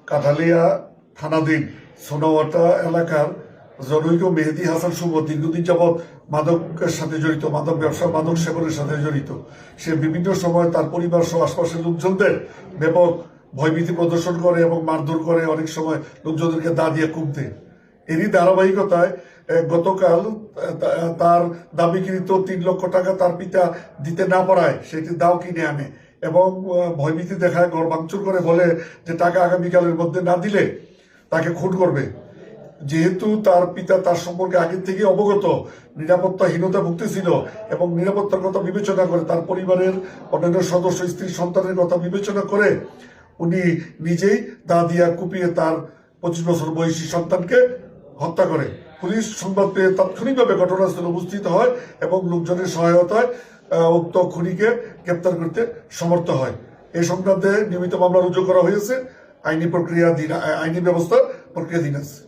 কাঠালিয়া থানাধীন সোনাওয়াটা এলাকার জনৈক মেহেদী হাসান শুভ দীর্ঘদিন যাবৎ মাদকের সাথে জড়িত, মাদক ব্যবসা, মাদক সেবনের সাথে জড়িত। সে বিভিন্ন সময় তার পরিবার সহ আশপাশের লোকজনদের ব্যাপক ভয়ভীতি প্রদর্শন করে এবং মারধর করে, অনেক সময় লোকজনদেরকে দা দিয়ে কুপ দেয়। এরই ধারাবাহিকতায় গতকাল তার দাবিকৃত 3 লক্ষ টাকা তার পিতা দিতে না পারায় সেটি দাও কিনে আনে এবং ভয়ভীতি দেখায়, ঘর ভাঙচুর করে, বলে যে টাকা আগামীকালের মধ্যে না দিলে তাকে খুন করবে। যেহেতু তার পিতা তার সম্পর্কে আগের থেকে অবগত, নিরাপত্তাহীনতা ভুগতেছিল এবং নিরাপত্তার কথা বিবেচনা করে, তার পরিবারের অন্যান্য সদস্য, স্ত্রী, সন্তানের কথা বিবেচনা করে উনি নিজেই দা দিয়া কুপিয়ে তার 25 বছর বয়সী সন্তানকে হত্যা করে। পুলিশ সংবাদ পেয়ে তাৎক্ষণিকভাবে ঘটনাস্থলে উপস্থিত হয় এবং লোকজনের সহায়তায় উক্ত খুনিকে গ্রেপ্তার করতে সমর্থ হয়। এই সংক্রান্তে নিয়মিত মামলা রুজু করা হয়েছে। আইনি ব্যবস্থা প্রক্রিয়াধীন আছে।